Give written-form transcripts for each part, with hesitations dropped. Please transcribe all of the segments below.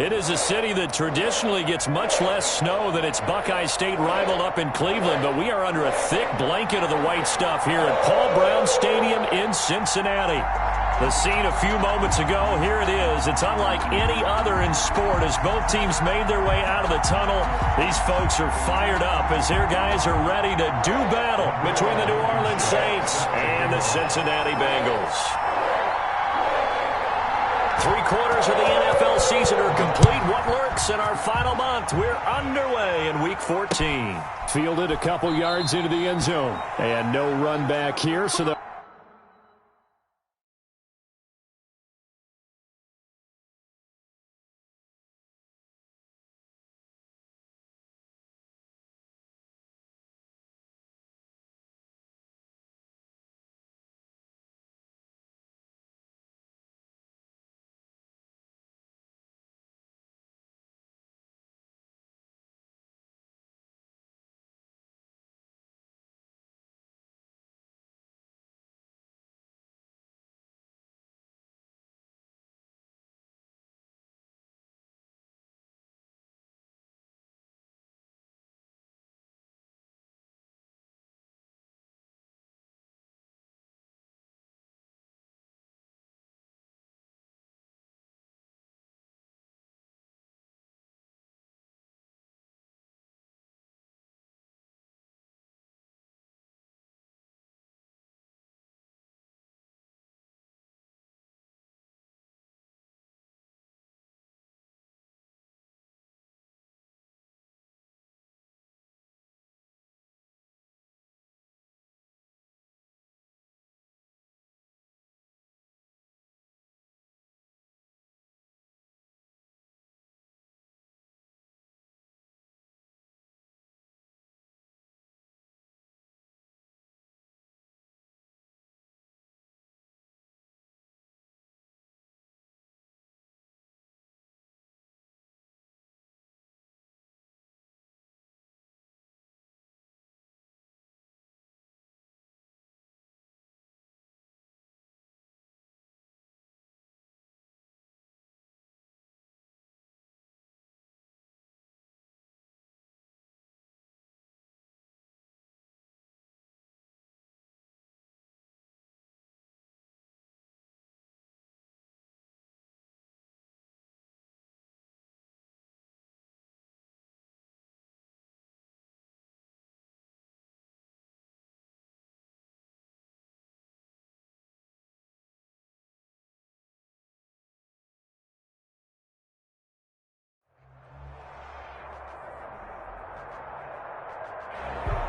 It is a city that traditionally gets much less snow than its Buckeye State rival up in Cleveland, but we are under a thick blanket of the white stuff here at Paul Brown Stadium in Cincinnati. The scene a few moments ago, here it is. It's unlike any other in sport as both teams made their way out of the tunnel. These folks are fired up as their guys are ready to do battle between the New Orleans Saints and the Cincinnati Bengals. 3/4 of the NFL season are complete. What lurks in our final month? We're underway in Week 14. Fielded a couple yards into the end zone. And no run back here, so the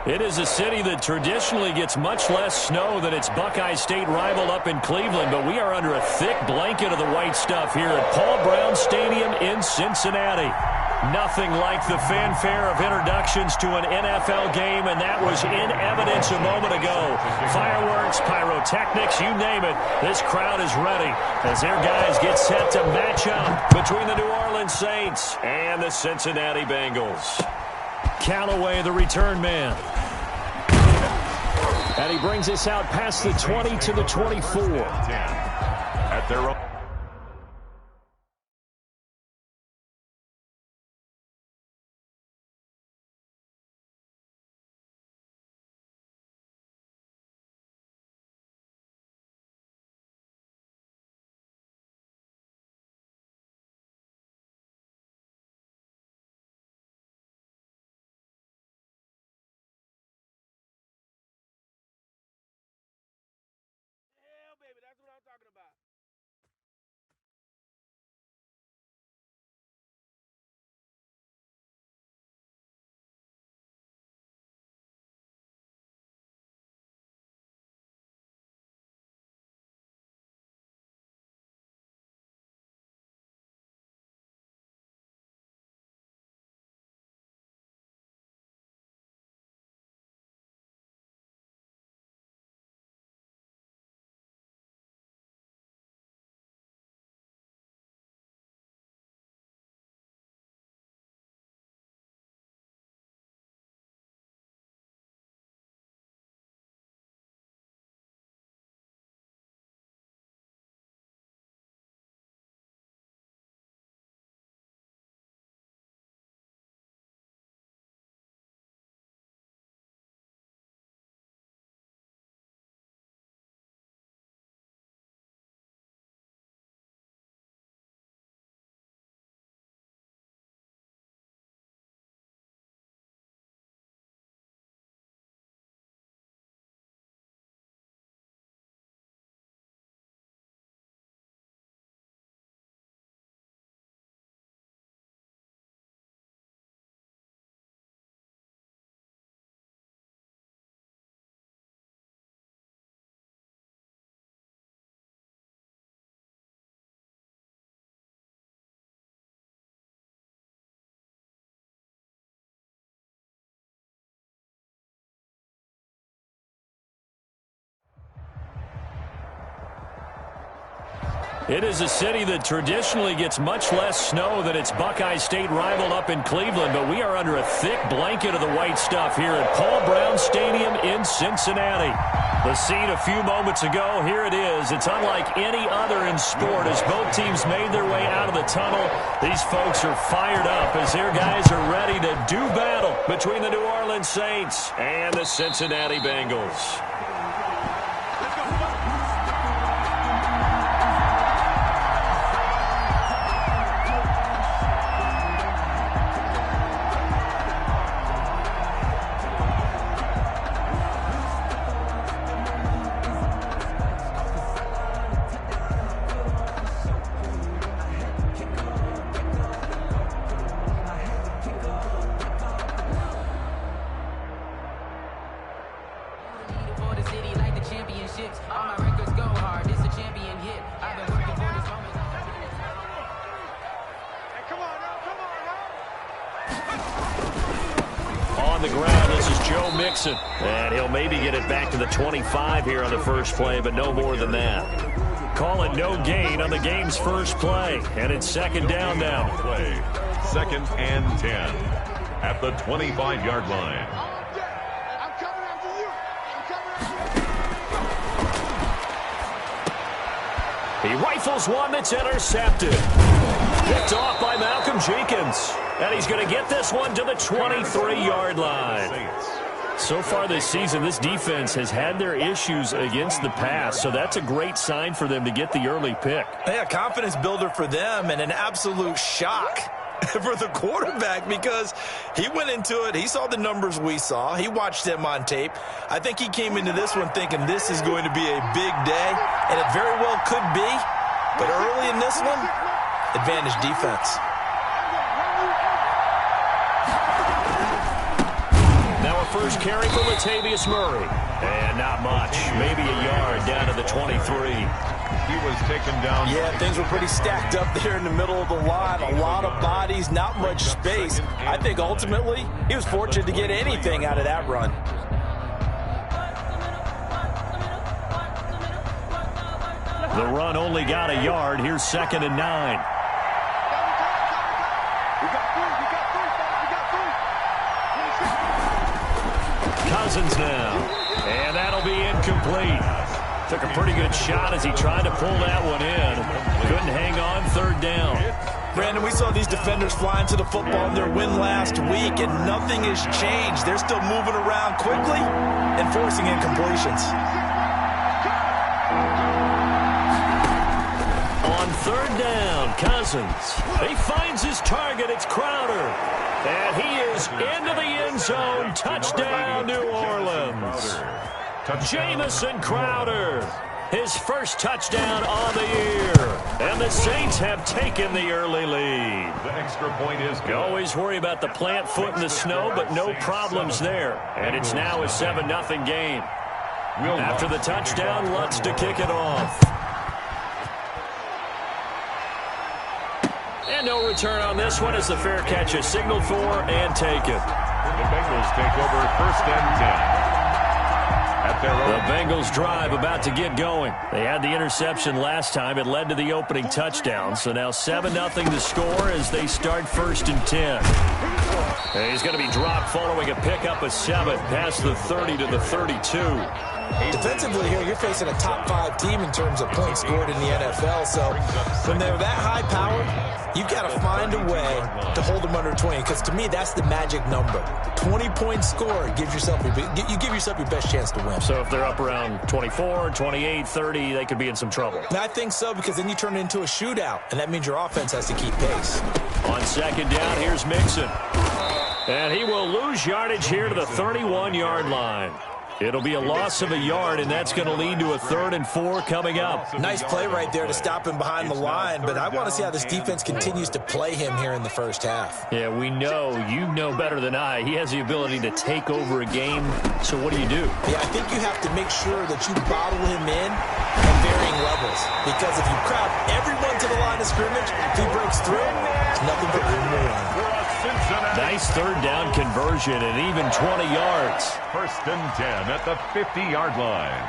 It is a city that traditionally gets much less snow than its Buckeye State rival up in Cleveland, but we are under a thick blanket of the white stuff here at Paul Brown Stadium in Cincinnati. Nothing like the fanfare of introductions to an NFL game, and that was in evidence a moment ago. Fireworks, pyrotechnics, you name it. This crowd is ready as their guys get set to match up between the New Orleans Saints and the Cincinnati Bengals. Canale, the return man. And he brings us out past the 20 to the 24. At their own. Baby, that's what I'm talking about. It is a city that traditionally gets much less snow than its Buckeye State rival up in Cleveland, but we are under a thick blanket of the white stuff here at Paul Brown Stadium in Cincinnati. The scene a few moments ago, here it is. It's unlike any other in sport as both teams made their way out of the tunnel. These folks are fired up as their guys are ready to do battle between the New Orleans Saints and the Cincinnati Bengals. On the ground, this is Joe Mixon. And he'll maybe get it back to the 25 here on the first play, but no more than that. Call it no gain on the game's first play. And it's second down now. Play. 2nd and 10 at the 25-yard line. He rifles one that's intercepted. Picked off by Malcolm Jenkins. And he's going to get this one to the 23-yard line. So far this season, this defense has had their issues against the pass, so that's a great sign for them to get the early pick. Yeah, confidence builder for them and an absolute shock for the quarterback because he went into it. He saw the numbers we saw. He watched them on tape. I think he came into this one thinking this is going to be a big day, and it very well could be. But early in this one, advantage defense. Now a first carry for Latavius Murray. And not much. Maybe a yard down to the 23. He was taken down. Yeah, things were pretty stacked up there in the middle of the line. A lot of bodies, not much space. I think ultimately he was fortunate to get anything out of that run. The run only got a yard. Here's 2nd and 9. Cousins now. And that'll be incomplete. Took a pretty good shot as he tried to pull that one in. Couldn't hang on 3rd down. Brandon, we saw these defenders flying to the football in their win last week, and nothing has changed. They're still moving around quickly and forcing incompletions. On 3rd down, Cousins. He finds his target. It's Crowder. And he is into the end zone. Touchdown, New Orleans. Jamison Crowder. His first touchdown on the year. And the Saints have taken the early lead. The extra point is good. You always worry about the plant foot in the snow, but no problems there. And it's now a 7-0 game. After the touchdown, Lutz to kick it off. And no return on this one as the fair catch is signaled for and taken. The Bengals take over 1st and 10. The Bengals drive about to get going. They had the interception last time. It led to the opening touchdown. So now 7-0 to score as they start 1st and 10. And he's going to be dropped following a pickup of 7 past the 30 to the 32. Defensively here, you're facing a top 5 team in terms of points scored in the NFL. So when they're that high powered, you've got to find a way to hold them under 20. Because to me, that's the magic number. 20-point score gives yourself you give yourself your best chance to win. So if they're up around 24, 28, 30, they could be in some trouble. And I think so, because then you turn it into a shootout, and that means your offense has to keep pace. On 2nd down, here's Mixon. And he will lose yardage here to the 31-yard line. It'll be a loss of a yard, and that's going to lead to a 3rd and 4 coming up. Nice play right there to stop him behind the line, but I want to see how this defense continues to play him here in the first half. Yeah, we know, you know better than I, he has the ability to take over a game, so what do? Yeah, I think you have to make sure that you bottle him in at varying levels, because if you crowd everyone to the line of scrimmage, if he breaks through, it's nothing but room to run. Nice 3rd down conversion and even 20 yards. 1st and 10 at the 50-yard line.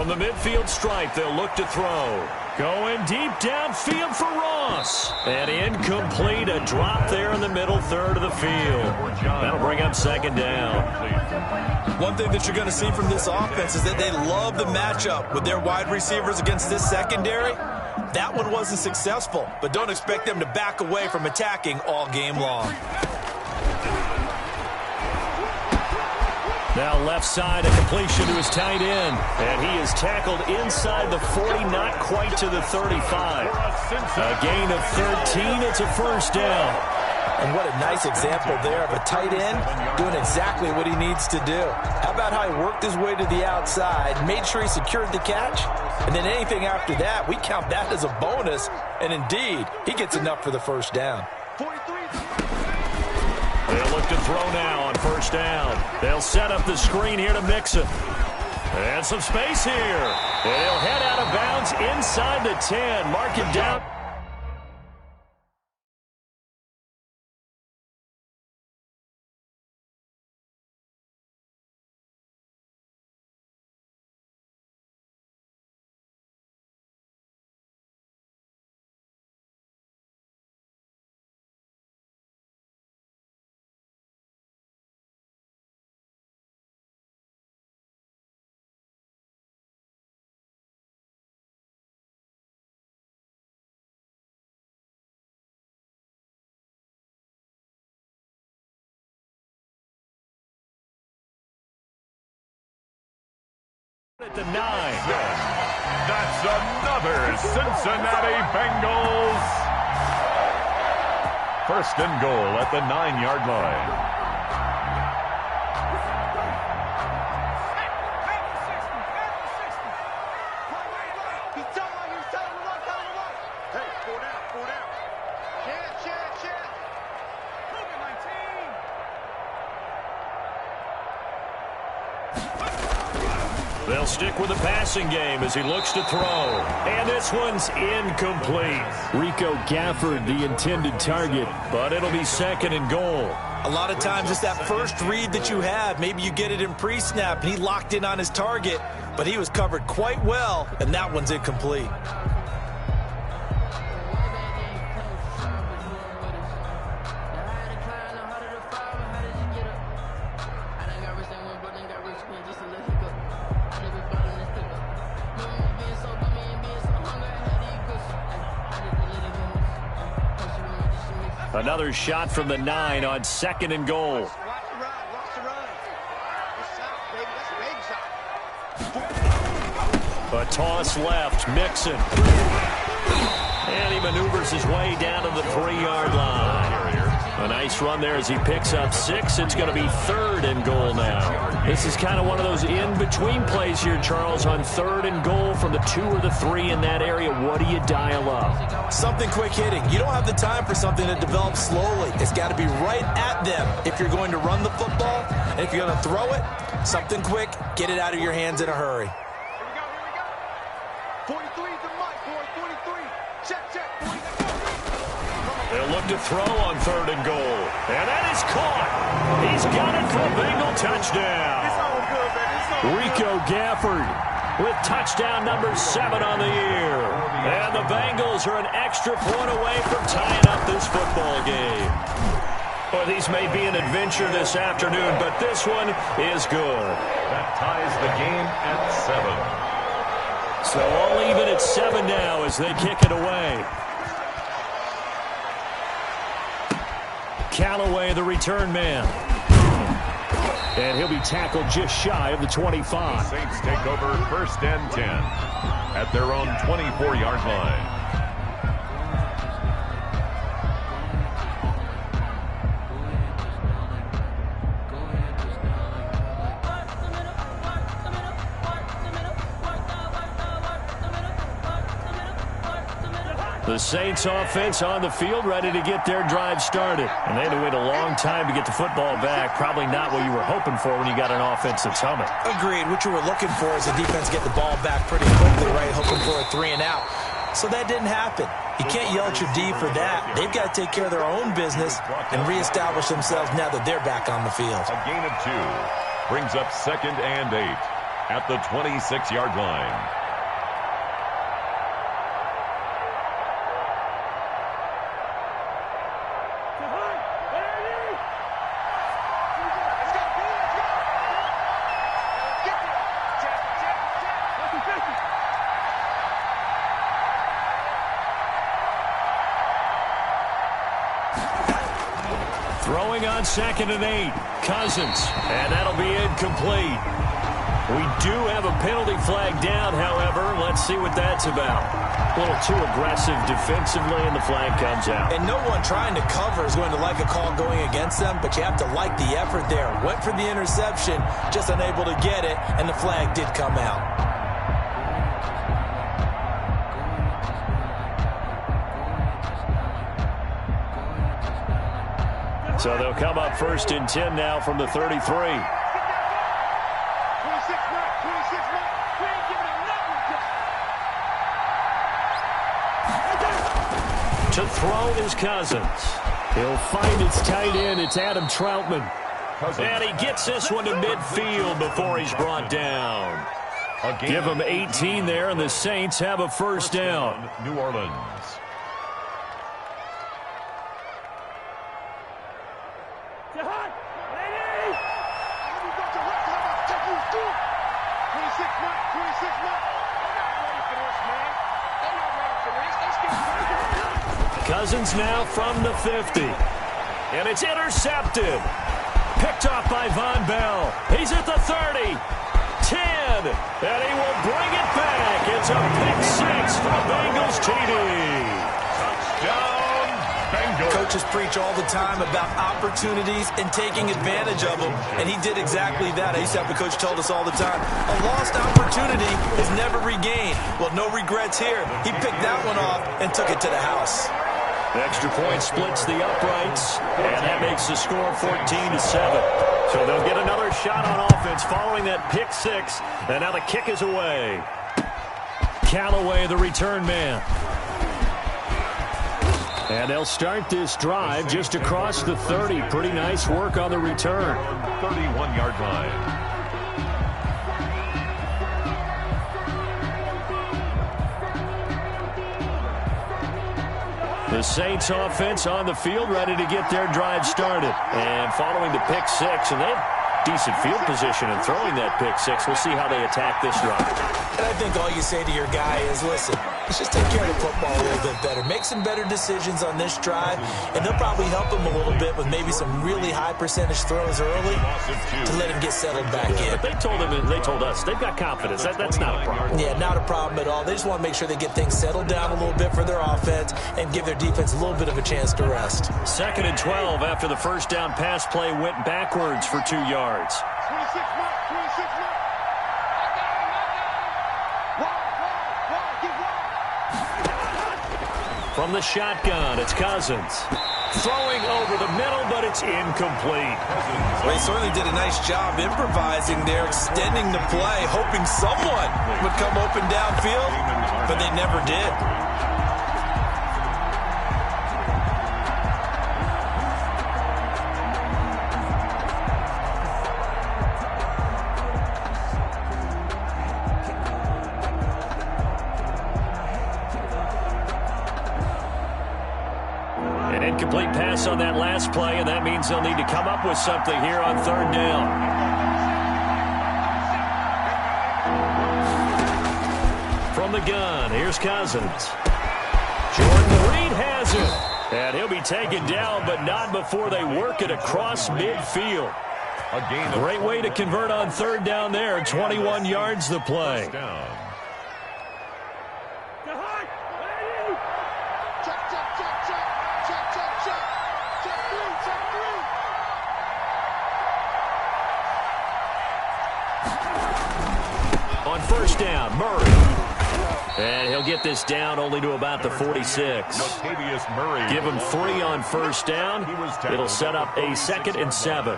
From the midfield stripe, they'll look to throw. Going deep downfield for Ross. And incomplete, a drop there in the middle third of the field. That'll bring up second down. One thing that you're going to see from this offense is that they love the matchup with their wide receivers against this secondary. That one wasn't successful, but don't expect them to back away from attacking all game long. Now left side, a completion to his tight end. And he is tackled inside the 40, not quite to the 35. A gain of 13, it's a first down. And what a nice example there of a tight end doing exactly what he needs to do. How about how he worked his way to the outside, made sure he secured the catch, and then anything after that, we count that as a bonus. And indeed, he gets enough for the first down. They'll look to throw now on first down. They'll set up the screen here to Mixon. And some space here. And he'll head out of bounds inside the 10. Mark it down. At the 9. That's another Cincinnati Bengals. First and goal at the 9-yard line. They'll stick with the passing game as he looks to throw. And this one's incomplete. Rico Gafford, the intended target, but it'll be second and goal. A lot of times it's that first read that you have. Maybe you get it in pre-snap, and he locked in on his target, but he was covered quite well, and that one's incomplete. Another shot from the 9 on second and goal. A toss left, Mixon. And he maneuvers his way down to the 3-yard line. A nice run there as he picks up 6. It's going to be third and goal now. This is kind of one of those in-between plays here, Charles, on third and goal from the 2 or the 3 in that area. What do you dial up? Something quick hitting. You don't have the time for something that develops slowly. It's got to be right at them if you're going to run the football. And if you're going to throw it, something quick, get it out of your hands in a hurry. They'll look to throw on third and goal. And that is caught. He's got it for a Bengal touchdown. Rico Gafford with touchdown number 7 on the year. And the Bengals are an extra point away from tying up this football game. Well, these may be an adventure this afternoon, but this one is good. That ties the game at 7. So all even at 7 now as they kick it away. Callaway, the return man. And he'll be tackled just shy of the 25. Saints take over first and 10 at their own 24-yard line. The Saints offense on the field, ready to get their drive started. And they had to wait a long time to get the football back. Probably not what you were hoping for when you got an offense that's humming. Agreed. What you were looking for is the defense get the ball back pretty quickly, right? Hoping for a 3 and out. So that didn't happen. You can't yell at your D for that. They've got to take care of their own business and reestablish themselves now that they're back on the field. A gain of 2 brings up second and 8 at the 26-yard line. Throwing on 2nd and 8. Cousins. And that'll be incomplete. We do have a penalty flag down, however. Let's see what that's about. A little too aggressive defensively, and the flag comes out. And no one trying to cover is going to like a call going against them, but you have to like the effort there. Went for the interception, just unable to get it, and the flag did come out. So they'll come up 1st and 10 now from the 33. To throw is Cousins. He'll find his tight end. It's Adam Troutman. And he gets this one to midfield before he's brought down. Give him 18 there, and the Saints have a first down. New Orleans. Cousins now from the 50. And it's intercepted. Picked off by Von Bell. He's at the 30. 10. And he will bring it back. It's a pick 6 for Bengals TD. Touchdown, Bengals. Coaches preach all the time about opportunities and taking advantage of them, and he did exactly that. I used to have a coach told us all the time, a lost opportunity is never regained. Well, no regrets here. He picked that one off and took it to the house. Extra point splits the uprights, and that makes the score 14-7. So they'll get another shot on offense following that pick 6, and now the kick is away. Callaway, the return man. And they'll start this drive just across the 30. Pretty nice work on the return. 31-yard line. The Saints offense on the field, ready to get their drive started. And following the pick 6, and they have decent field position in throwing that pick 6. We'll see how they attack this drive. And I think all you say to your guy is, listen, let's just take care of the football a little bit better. Make some better decisions on this drive, and they'll probably help him a little bit with maybe some really high percentage throws early to let him get settled back in. But they told us, they've got confidence. That's not a problem. Yeah, not a problem at all. They just want to make sure they get things settled down a little bit for their offense and give their defense a little bit of a chance to rest. 2nd and 12 after the first down pass play went backwards for 2 yards. From the shotgun, it's Cousins. Throwing over the middle, but it's incomplete. Well, he certainly did a nice job improvising there, extending the play, hoping someone would come open downfield, but they never did. Incomplete pass on that last play, and that means they'll need to come up with something here on 3rd down. From the gun, here's Cousins. Jordan Reed has it. And he'll be taken down, but not before they work it across midfield. Great way to convert on 3rd down there. 21 yards the play. On 1st down, Murray. And he'll get this down only to about the 46. Give him 3 on 1st down. It'll set up a 2nd and 7.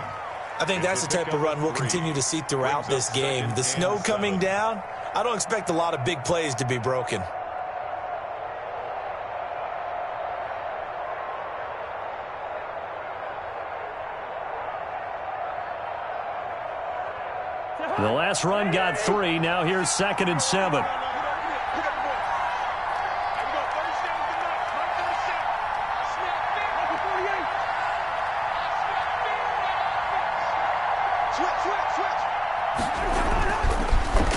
I think that's the type of run we'll continue to see throughout this game. The snow coming down, I don't expect a lot of big plays to be broken. The last run got 3. Now here's 2nd and 7.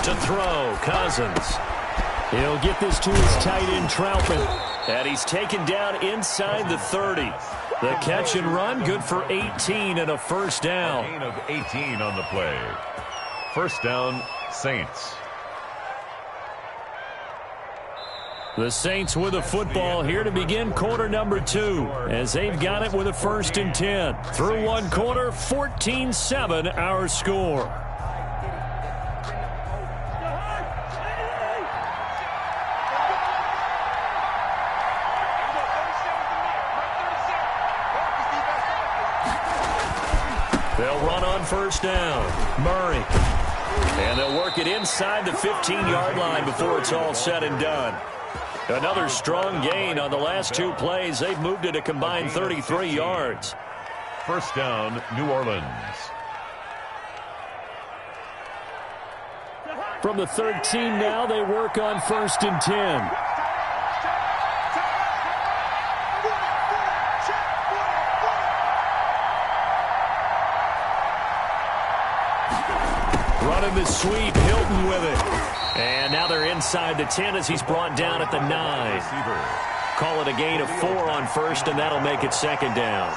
To throw, Cousins. He'll get this to his tight end, Troutman. And he's taken down inside the 30. The catch and run, good for 18 and a first down. A gain of 18 on the play. First down, Saints. The Saints with a football here to begin quarter number 2, as they've got it with a 1st and 10. Through one quarter, 14-7 our score. They'll run on first down. Murray. And they'll work it inside the 15-yard line before it's all said and done. Another strong gain on the last 2 plays. They've moved it a combined 33 yards. First down, New Orleans. From the 13 now, they work on 1st and 10. Running the sweep, Hilton with it. And now they're inside the 10 as he's brought down at the 9. Call it a gain of 4 on 1st, and that'll make it 2nd down.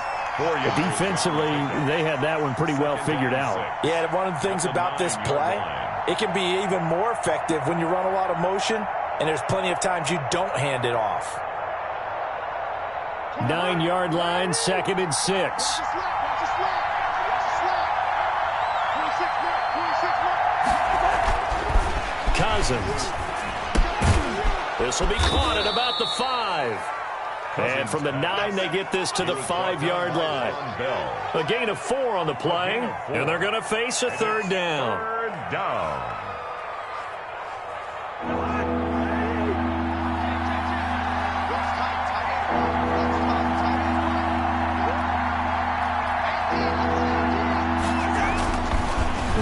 Defensively, they had that one pretty well figured out. Yeah, one of the things about this play, it can be even more effective when you run a lot of motion, and there's plenty of times you don't hand it off. 9-yard line, 2nd and 6. Cousins. This will be caught at about the 5. And from the 9, they get this to the 5-yard line. A gain of 4 on the play, and they're going to face a 3rd down. Third down.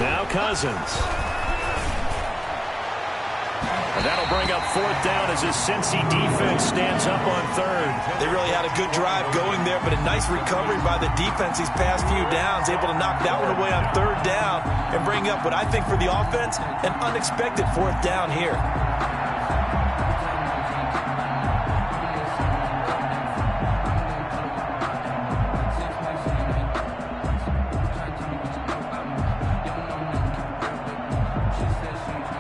Now Cousins. And that'll bring up 4th down as his Cincy defense stands up on 3rd. They really had a good drive going there, but a nice recovery by the defense these past few downs, able to knock that one away on 3rd down and bring up what I think for the offense, an unexpected 4th down here.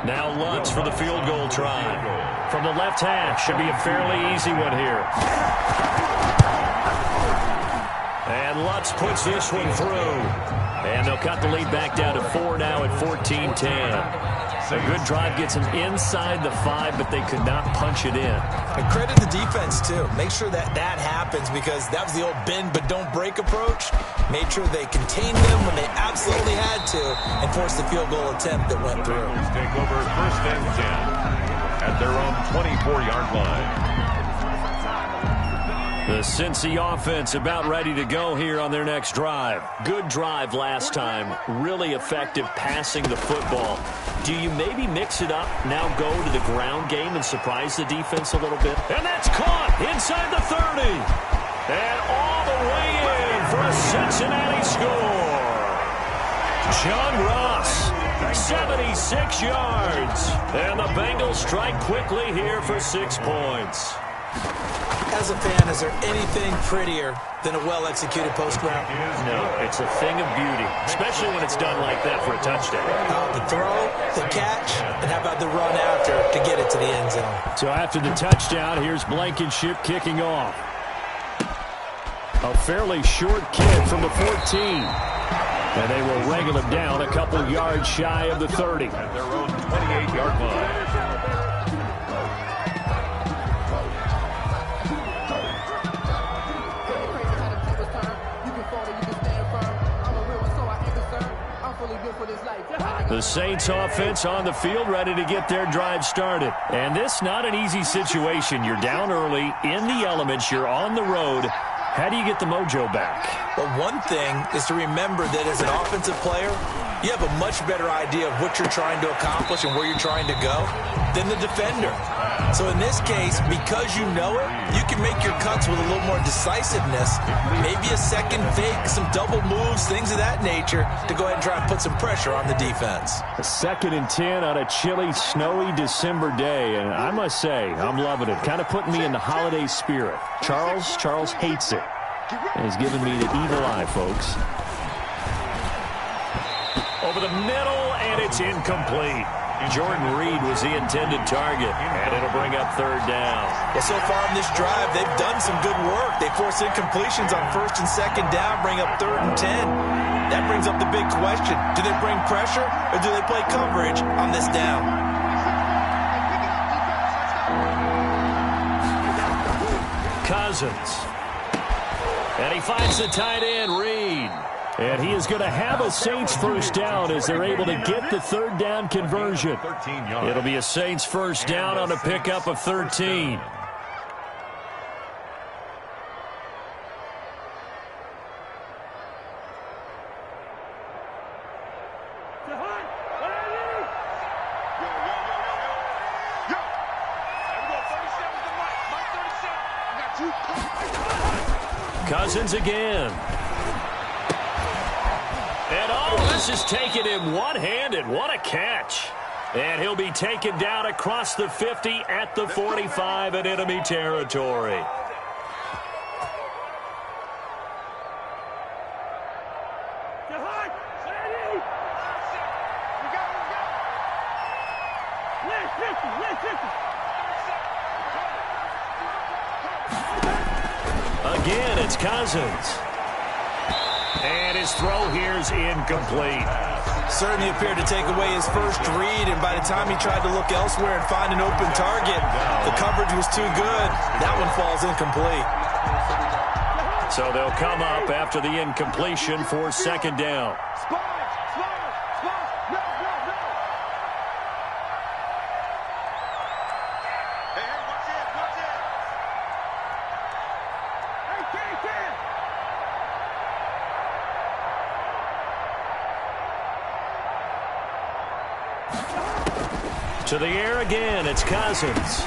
Now Lutz for the field goal try. From the left hash, should be a fairly easy one here. And Lutz puts this one through. And they'll cut the lead back down to 4 now at 14-10. A good drive gets them inside the 5, but they could not punch it in. And credit the defense, too. Make sure that happens, because that was the old bend but don't break approach. Made sure they contained them when they absolutely had to and forced the field goal attempt that went through. Take over 1st and 10 at their own 24-yard line. The Cincy offense about ready to go here on their next drive. Good drive last time. Really effective passing the football. Do you maybe mix it up, now go to the ground game and surprise the defense a little bit? And that's caught inside the 30. And all the way in for a Cincinnati score. John Ross, 76 yards. And the Bengals strike quickly here for 6 points. As a fan, is there anything prettier than a well-executed post route? No, it's a thing of beauty, especially when it's done like that for a touchdown. The throw, the catch, and how about the run after to get it to the end zone? So after the touchdown, here's Blankenship kicking off. A fairly short kick from the 14. And they will wrangle him down a couple yards shy of the 30. At their own 28-yard line. The Saints offense on the field ready to get their drive started. And this not an easy situation. You're down early, in the elements, you're on the road. How do you get the mojo back? Well, one thing is to remember that as an offensive player, You have a much better idea of what you're trying to accomplish and where you're trying to go than the defender. So in this case, because you know it, you can make your cuts with a little more decisiveness, maybe a second fake, some double moves, things of that nature, to go ahead and try and put some pressure on the defense. A 2nd and 10 on a chilly, snowy December day, and I must say, I'm loving it. Kind of putting me in the holiday spirit. Charles hates it. And he's giving me the evil eye, folks. Over the middle, and it's incomplete. Jordan Reed was the intended target, and it'll bring up 3rd down. Yeah, so far in this drive, they've done some good work. They force incompletions on 1st and 2nd down, bring up 3rd and 10. That brings up the big question. Do they bring pressure, or do they play coverage on this down? Cousins. And he finds the tight end, Reed. And he is going to have a Saints 1st down as they're able to get the 3rd down conversion. It'll be a Saints 1st down on a pickup of 13. Cousins again. And this is taken in one-handed. What a catch. And he'll be taken down across the 50 at the 45 in enemy territory. Again, it's Cousins. And his throw here is incomplete. Certainly appeared to take away his first read, and by the time he tried to look elsewhere and find an open target, the coverage was too good. That one falls incomplete. So they'll come up after the incompletion for 2nd down. To the air again, it's Cousins.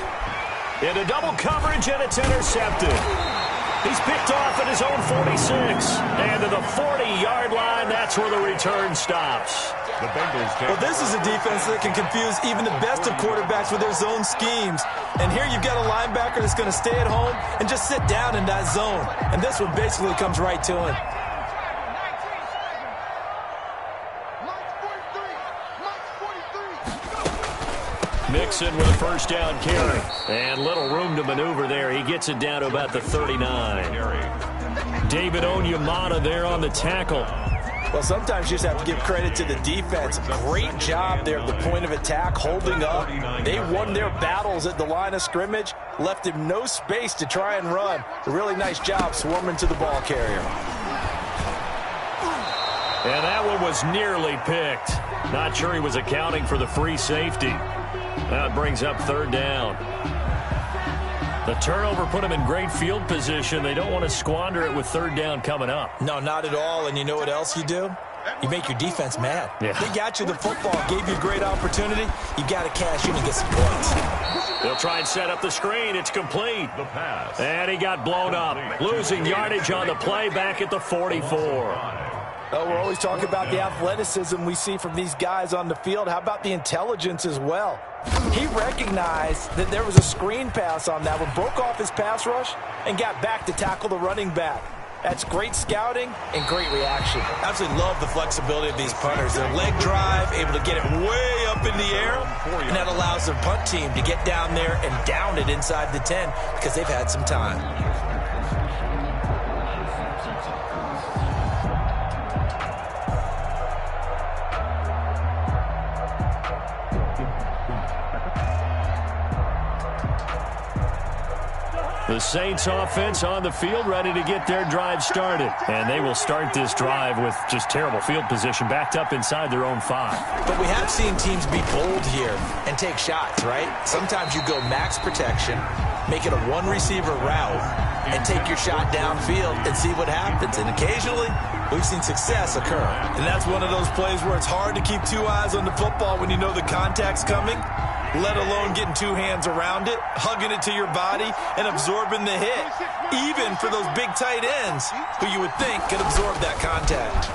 Into double coverage, and it's intercepted. He's picked off at his own 46. And to the 40-yard line, that's where the return stops. The Bengals well, this is a defense that can confuse even the best of quarterbacks with their zone schemes. And here you've got a linebacker that's going to stay at home and just sit down in that zone. And this one basically comes right to him. Mixon with a 1st down carry. And little room to maneuver there. He gets it down to about the 39. David Onyemata there on the tackle. Well, sometimes you just have to give credit to the defense. Great job there at the point of attack, holding up. They won their battles at the line of scrimmage, left him no space to try and run. A really nice job swarming to the ball carrier. And that one was nearly picked. Not sure he was accounting for the free safety. That brings up 3rd down. The turnover put him in great field position. They don't want to squander it with 3rd down coming up. No, not at all. And you know what else you do? You make your defense mad. Yeah. They got you the football, gave you a great opportunity. You got to cash in and get some points. They'll try and set up the screen. It's complete. The pass. And he got blown up. Losing yardage on the play back at the 44. Oh, we're always talking about the athleticism we see from these guys on the field. How about the intelligence as well? He recognized that there was a screen pass on that one, broke off his pass rush, and got back to tackle the running back. That's great scouting and great reaction. Absolutely love the flexibility of these punters. Their leg drive, able to get it way up in the air, and that allows the punt team to get down there and down it inside the 10 because they've had some time. The Saints offense on the field ready to get their drive started. And they will start this drive with just terrible field position backed up inside their own 5. But we have seen teams be bold here and take shots, right? Sometimes you go max protection. make it a one-receiver route and take your shot downfield and see what happens. And occasionally, we've seen success occur. And that's one of those plays where it's hard to keep two eyes on the football when you know the contact's coming, let alone getting two hands around it, hugging it to your body, and absorbing the hit, even for those big tight ends who you would think could absorb that contact.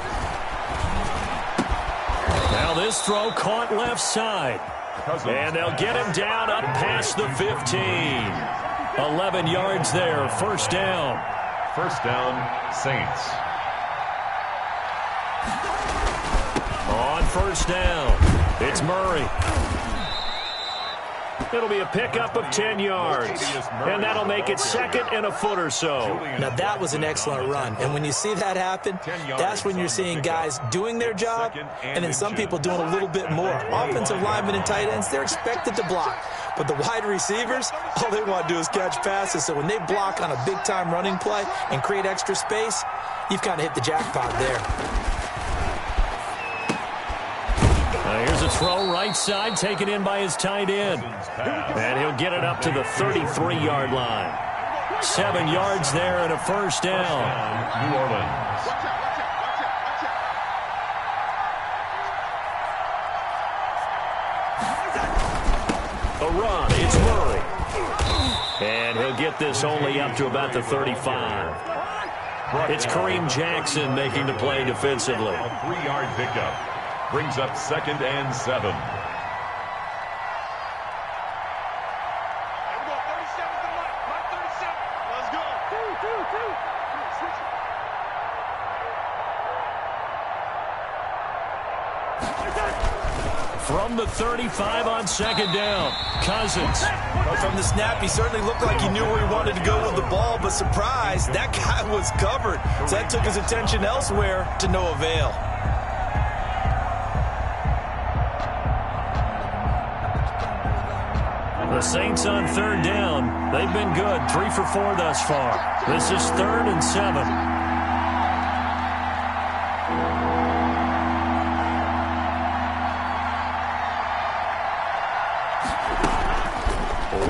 Now this throw caught left side. And they'll get him down up past the 15. 11 yards there, first down. First down, Saints. On first down, it's Murray. It'll be a pickup of 10 yards, and that'll make it second and a foot or so. Now, that was an excellent run, and when you see that happen, that's when you're seeing guys doing their job, and then some people doing a little bit more. Offensive linemen and tight ends, they're expected to block, but the wide receivers, all they want to do is catch passes, so when they block on a big-time running play and create extra space, you've kind of hit the jackpot there. Here's a throw right side, taken in by his tight end. And he'll get it up to the 33-yard line. 7 yards there and a first down. New Orleans. A run, it's Murray. And he'll get this only up to about the 35. It's Kareem Jackson making the play defensively. A 3-yard pickup. Brings up second and 7. From the 35 on second down, Cousins. Well, from the snap, he certainly looked like he knew where he wanted to go with the ball, but surprise, that guy was covered. So that took his attention elsewhere to no avail. The Saints on third down. They've been good, 3 for 4 thus far. This is 3rd and 7.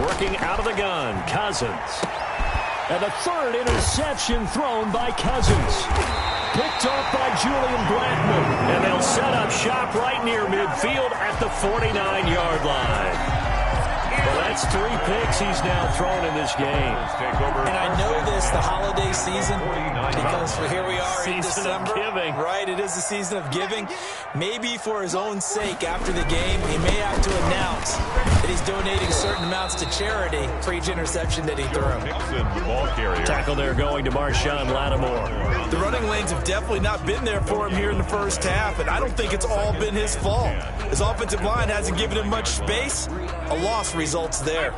Working out of the gun, Cousins. And the 3rd interception thrown by Cousins. Picked off by Julian Blackman. And they'll set up shop right near midfield at the 49-yard line. Well, that's 3 picks he's now thrown in this game. And I know this, the holiday season, because here we are in December. Giving. Right, it is the season of giving. Maybe for his own sake after the game, he may have to announce that he's donating certain amounts to charity for each interception that he threw. Tackle there going to Marshawn Lattimore. The running lanes have definitely not been there for him here in the first half, and I don't think it's all been his fault. His offensive line hasn't given him much space. A loss results there.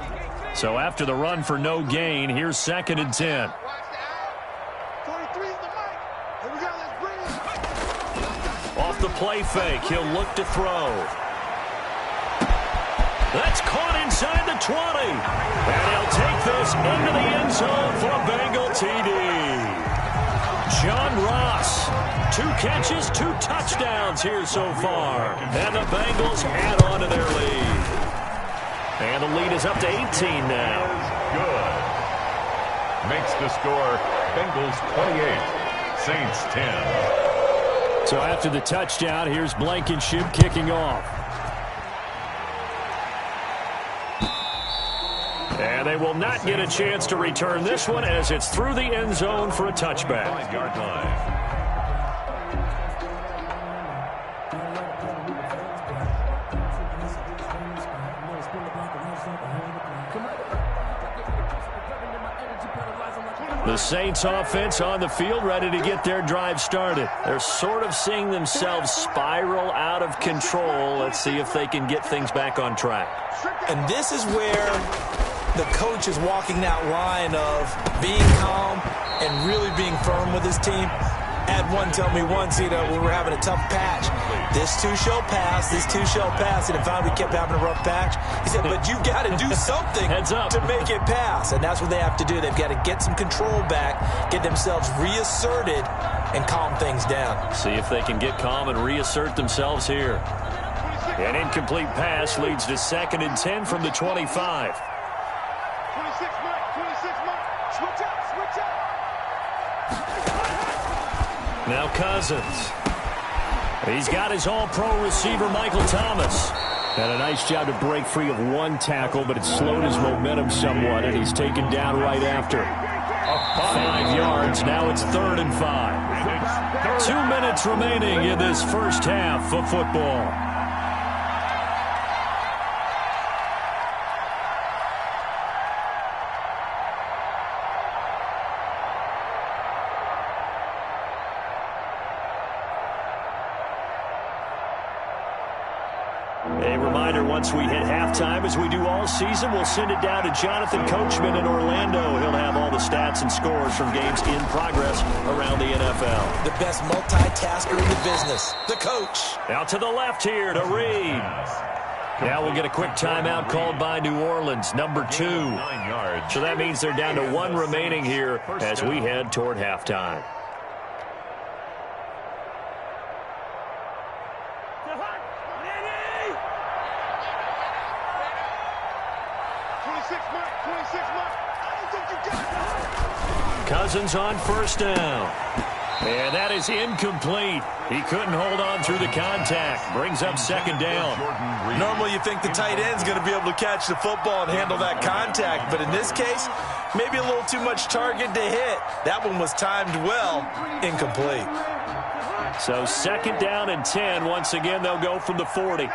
So after the run for no gain, here's 2nd and 10. Off the play fake, he'll look to throw. That's caught inside the 20. And he'll take this into the end zone for a Bengal TD. John Ross, 2 catches, 2 touchdowns here so far. And the Bengals add on to their lead. And the lead is up to 18 now. Good. Makes the score Bengals 28, Saints 10. So after the touchdown, here's Blankenship kicking off. And they will not get a chance to return this one as it's through the end zone for a touchback. 5-yard line. The Saints offense on the field, ready to get their drive started. They're sort of seeing themselves spiral out of control. Let's see if they can get things back on track. And this is where the coach is walking that line of being calm and really being firm with his team. Had one tell me once, when we were having a tough patch, this too shall pass, this too shall pass, and if we kept having a rough patch, he said, but you've got to do something Heads up. to make it pass, and that's what they have to do. They've got to get some control back, get themselves reasserted, and calm things down. See if they can get calm and reassert themselves here. An incomplete pass leads to 2nd and 10 from the 25. 26 minutes. Now Cousins. He's got his all-pro receiver, Michael Thomas. And a nice job to break free of one tackle, but it slowed his momentum somewhat, and he's taken down right after. 5 yards. Now it's 3rd and 5. 2 minutes remaining in this first half of football. A reminder, once we hit halftime, as we do all season, we'll send it down to Jonathan Coachman in Orlando. He'll have all the stats and scores from games in progress around the NFL. The best multitasker in the business, the coach. Out to the left here to Reed. Now we'll get a quick timeout called by New Orleans, number 2. So that means they're down to 1 remaining here as we head toward halftime. Cousins on 1st down. And that is incomplete. He couldn't hold on through the contact. Brings up 2nd down. Normally you think the tight end's going to be able to catch the football and handle that contact. But in this case, maybe a little too much target to hit. That one was timed well. Incomplete. So 2nd down and 10. Once again, they'll go from the 40.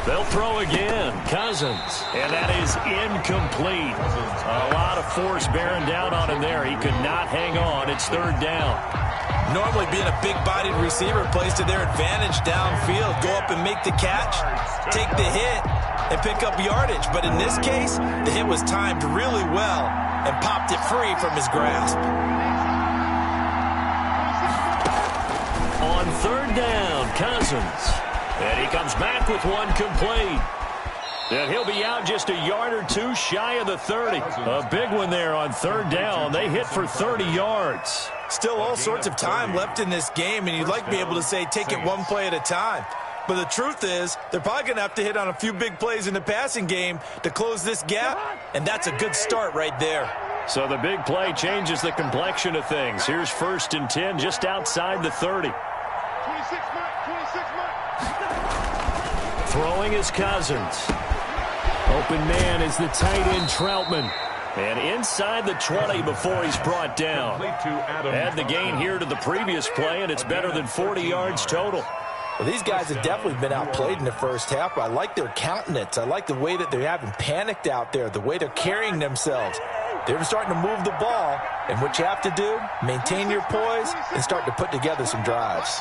They'll throw again. Cousins. And that is incomplete. A lot of force bearing down on him there. He could not hang on. It's 3rd down. Normally being a big-bodied receiver plays to their advantage downfield. Go up and make the catch, take the hit, and pick up yardage. But in this case, the hit was timed really well and popped it free from his grasp. On 3rd down, Cousins. And he comes back with one complete. And he'll be out just a yard or 2 shy of the 30. A big one there on 3rd down. They hit for 30 yards. Still all sorts of time left in this game, and you'd like to be able to say take it one play at a time. But the truth is, they're probably going to have to hit on a few big plays in the passing game to close this gap, and that's a good start right there. So the big play changes the complexion of things. Here's 1st and 10 just outside the 30. Throwing is Cousins. Open man is the tight end Troutman. And inside the 20 before he's brought down. Add the gain here to the previous play, and it's better than 40 yards total. Well, these guys have definitely been outplayed in the first half, but I like their countenance. I like the way that they're having panicked out there, the way they're carrying themselves. They're starting to move the ball, and what you have to do, maintain your poise and start to put together some drives.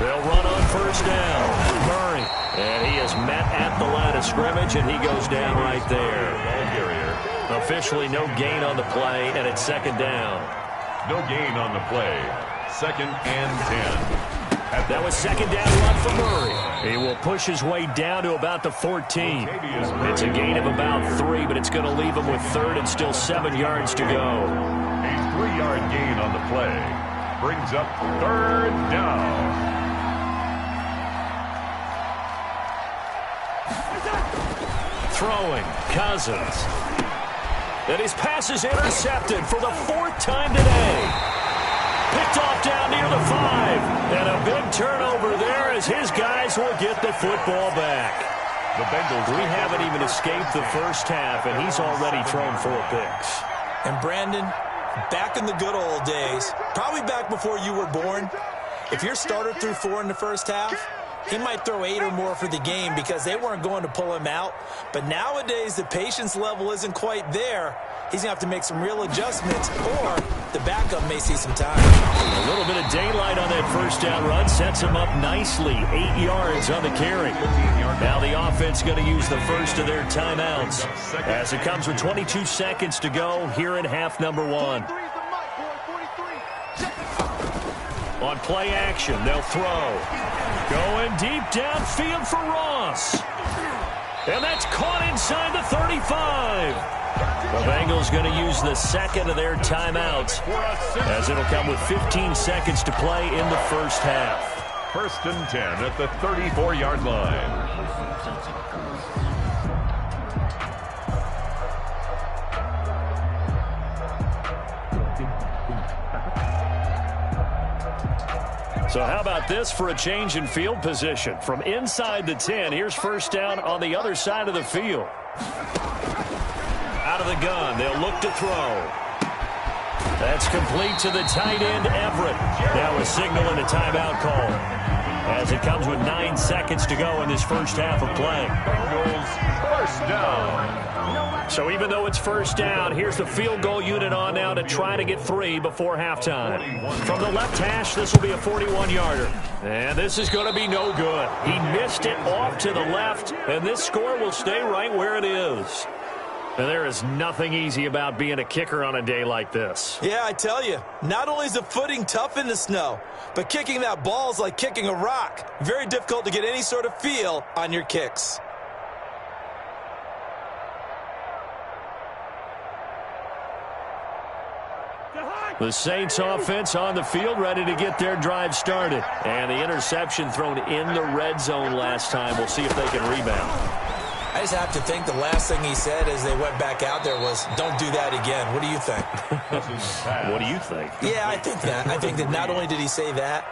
They'll run on 1st down. Murray. And he is met at the line of scrimmage, and he goes down right there. Officially no gain on the play, and it's 2nd down. No gain on the play. 2nd and 10. That was 2nd down run for Murray. He will push his way down to about the 14. It's a gain of about 3, but it's going to leave him with 3rd and still 7 yards to go. A 3-yard gain on the play. Brings up 3rd down. Throwing, Cousins. And his pass is intercepted for the 4th time today. Picked off down near the 5. And a big turnover there as his guys will get the football back. The Bengals. We haven't even escaped the first half, and he's already thrown 4 picks. And Brandon, back in the good old days, probably back before you were born, if your starter threw 4 in the first half, he might throw 8 or more for the game because they weren't going to pull him out. But nowadays, the patience level isn't quite there. He's going to have to make some real adjustments, or the backup may see some time. A little bit of daylight on that 1st down run sets him up nicely. 8 yards on the carry. Now the offense going to use the first of their timeouts as it comes with 22 seconds to go here in half number 1. On play action, they'll throw. Going deep downfield for Ross. And that's caught inside the 35. The Bengals going to use the 2nd of their timeouts as it'll come with 15 seconds to play in the first half. 1st and 10 at the 34-yard line. So how about this for a change in field position? From inside the 10, here's first down on the other side of the field. Out of the gun, they'll look to throw. That's complete to the tight end, Everett. Now a signal and a timeout call, as it comes with 9 seconds to go in this first half of play. Bengals first down. So even though it's first down, here's the field goal unit on now to try to get 3 before halftime. From the left hash, this will be a 41-yarder. And this is going to be no good. He missed it off to the left, and this score will stay right where it is. And there is nothing easy about being a kicker on a day like this. Yeah, I tell you, not only is the footing tough in the snow, but kicking that ball is like kicking a rock. Very difficult to get any sort of feel on your kicks. The Saints offense on the field, ready to get their drive started. And the interception thrown in the red zone last time. We'll see if they can rebound. I just have to think the last thing he said as they went back out there was, don't do that again. What do you think? What do you think? Yeah, I think that. I think that not only did he say that,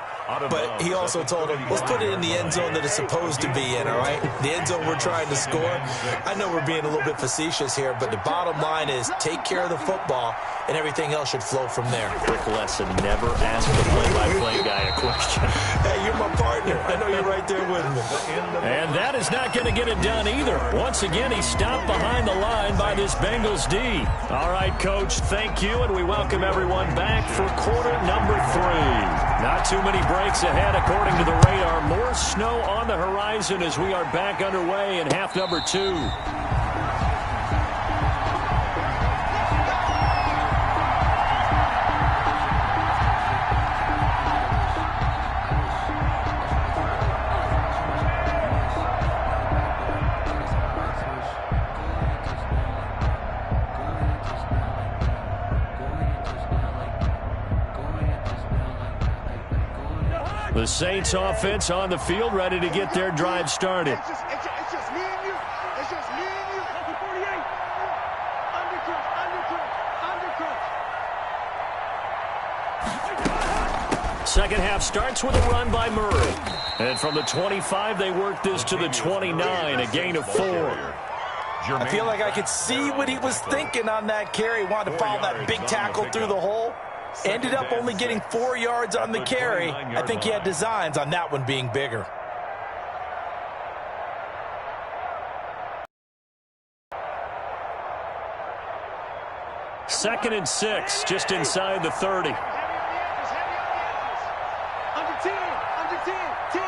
but he also told him, let's put it in the end zone that it's supposed to be in, all right? The end zone we're trying to score. I know we're being a little bit facetious here, but the bottom line is take care of the football, and everything else should flow from there. Quick lesson, never ask the play-by-play guy a question. Hey, you're my partner. I know you're right there with me. And that is not going to get it done either. Once again, he stopped behind the line by this Bengals D. All right, Coach, thank you, and we welcome everyone back for quarter number 3. Not too many breaks ahead according to the radar. More snow on the horizon as we are back underway in half number 2. The Saints offense on the field, ready to get their drive started. It's just me and you. It's just me and you. 48. Undercut. Second half starts with a run by Murray. And from the 25, they work this to the 29, a gain of 4. I feel like I could see what he was thinking on that carry. Wanted to follow that big tackle through the hole. Ended up only getting 4 yards on the carry. I think he had designs on that one being bigger. Second and 6, just inside the 30. Under 10. 10.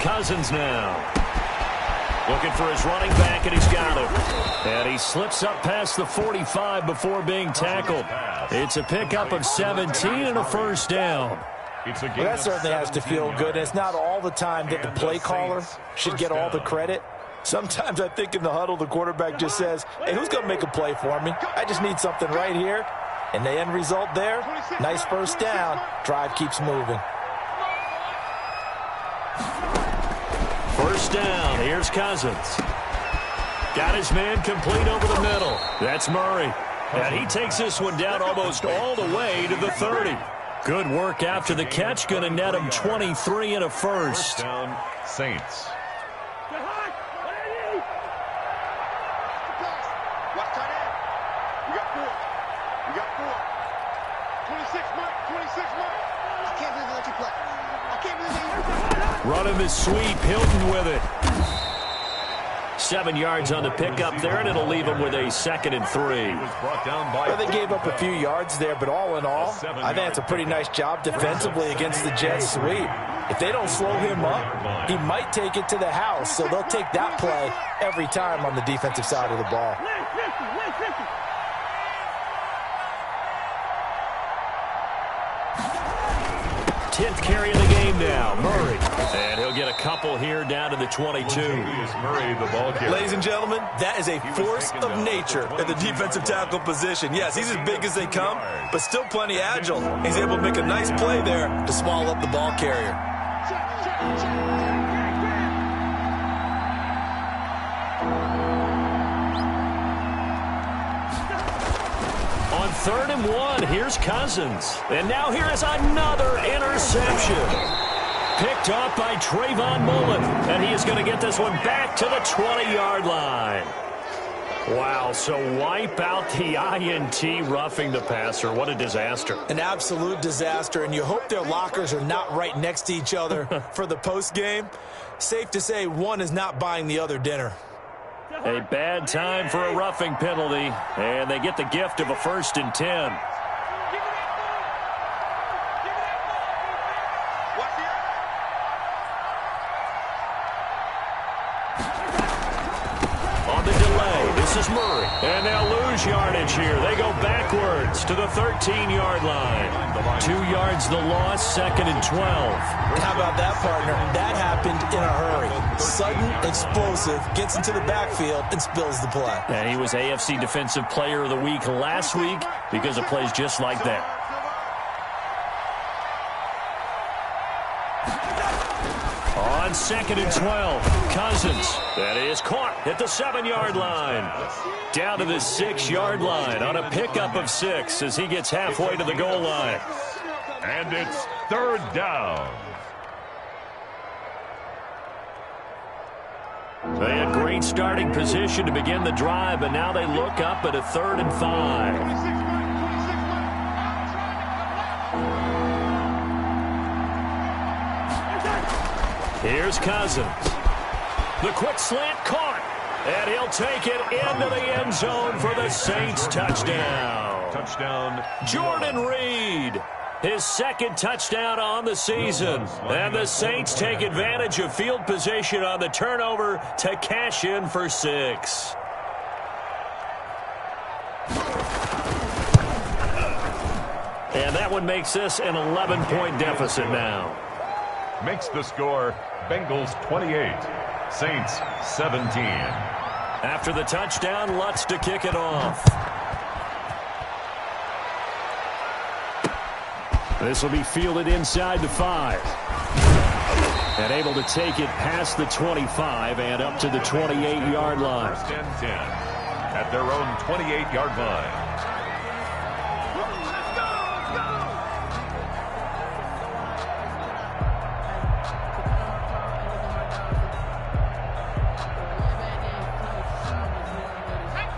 Cousins now. Looking for his running back, and he's got him. And he slips up past the 45 before being tackled. It's a pickup of 17 and a first down. Well, that certainly has to feel good. It's not all the time that the play caller should get all the credit. Sometimes I think in the huddle, the quarterback just says, hey, who's going to make a play for me? I just need something right here. And the end result there, nice first down. Drive keeps moving. First down, here's Cousins. Got his man complete over the middle. That's Murray. And he takes this one down almost all the way to the 30. Good work after the catch. Going to net him 23 and a first. First down, Saints. Watch tight end. We got 4. 26 mark. I can't believe they let you play. I can't believe they let you play. Running the sweep, Hilton with it. 7 yards on the pickup there, and it'll leave him with a 2nd and 3. Well, they gave up a few yards there, but all in all, I think it's a pretty nice job defensively against the Jets sweep. If they don't slow him up, he might take it to the house, so they'll take that play every time on the defensive side of the ball. 10th carry of the game now, Murray. And he'll get a couple here down to the 22. Ladies and gentlemen, that is a force of nature at the defensive tackle position. Yes, he's as big as they come, but still plenty agile. He's able to make a nice play there to swallow up the ball carrier. 3rd and 1. Here's Cousins. And now here is another interception. Picked off by Trayvon Mullen. And he is going to get this one back to the 20-yard line. Wow, so wipe out the INT roughing the passer. What a disaster. An absolute disaster, and you hope their lockers are not right next to each other for the postgame. Safe to say one is not buying the other dinner. A bad time for a roughing penalty, and they get the gift of a 1st and 10. On the delay, this is Murray. And they'll lose yardage here. They go backwards to the 13-yard line. 2 yards the loss, 2nd and 12. How about that, partner? That happened in a hurry. Sudden, explosive, gets into the backfield, and spills the play. And he was AFC Defensive Player of the Week last week because of plays just like that. On 2nd and 12, Cousins. That is caught at the 7-yard line. Down to the 6-yard line on a pickup of 6 as he gets halfway to the goal line. And it's 3rd down. They had great starting position to begin the drive, and now they look up at a 3rd and 5. Here's Cousins. The quick slant caught. And he'll take it into the end zone for the Saints touchdown. Touchdown. Jordan Reed. His 2nd touchdown on the season. And the Saints take advantage of field position on the turnover to cash in for 6. And that one makes this an 11-point deficit now. Makes the score Bengals 28, Saints 17. After the touchdown, Lutz to kick it off. This will be fielded inside the 5. And able to take it past the 25 and up to the 28-yard line. 1st and 10 at their own 28-yard line.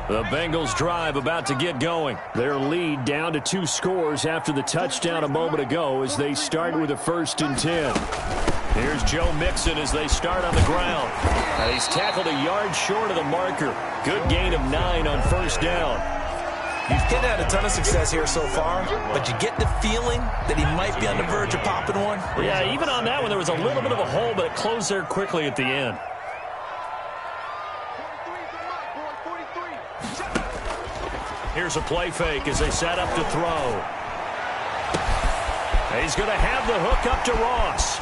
The Bengals drive about to get going. Their lead down to 2 scores after the touchdown a moment ago as they start with a 1st and 10. Here's Joe Mixon as they start on the ground. And he's tackled a yard short of the marker. Good gain of 9 on 1st down. He's getting had a ton of success here so far, but you get the feeling that he might be on the verge of popping one. Yeah, even on that one, there was a little bit of a hole, but it closed there quickly at the end. Here's a play fake as they set up to throw. He's going to have the hook up to Ross.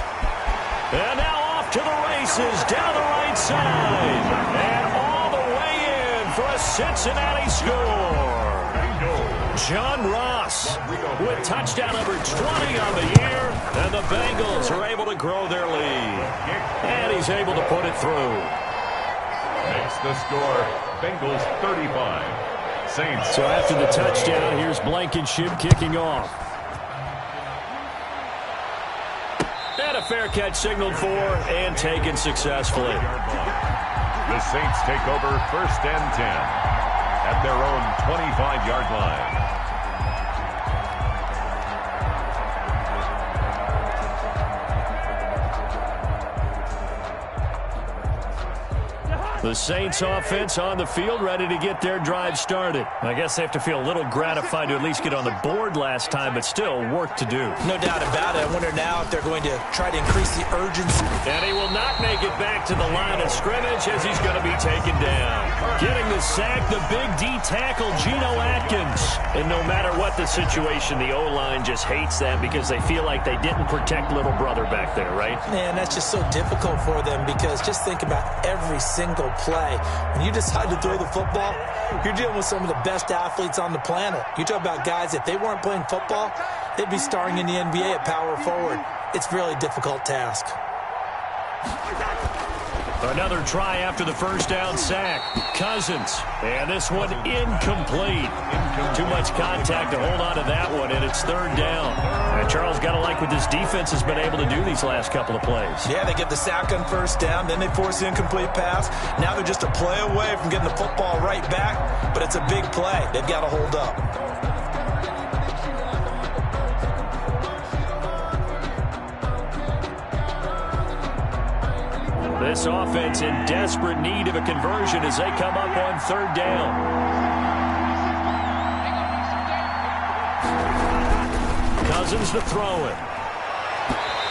And now off to the races down the right side. And all the way in for a Cincinnati score. John Ross with touchdown number 20 on the year. And the Bengals are able to grow their lead. And he's able to put it through. Makes the score Bengals 35. Saints. So after the touchdown, here's Blankenship kicking off. And a fair catch signaled for and taken successfully. The Saints take over 1st and 10 at their own 25-yard line. The Saints offense on the field, ready to get their drive started. I guess they have to feel a little gratified to at least get on the board last time, but still work to do. No doubt about it. I wonder now if they're going to try to increase the urgency. And he will not make it back to the line of scrimmage as he's going to be taken down. Getting the sack, the big D tackle, Geno Atkins. And no matter what the situation, the O-line just hates that because they feel like they didn't protect little brother back there, right? Man, that's just so difficult for them because just think about every single play. When you decide to throw the football, you're dealing with some of the best athletes on the planet. You talk about guys, if they weren't playing football, they'd be starring in the NBA at power forward. It's a really difficult task. Another try after the first down sack. Cousins. And this one incomplete. Too much contact to hold on to that one, and it's third down. And Charles, got to like what this defense has been able to do these last couple of plays. Yeah, they get the sack on first down, then they force the incomplete pass. Now they're just a play away from getting the football right back, but it's a big play. They've got to hold up. This offense in desperate need of a conversion as they come up on third down. Cousins to throw it.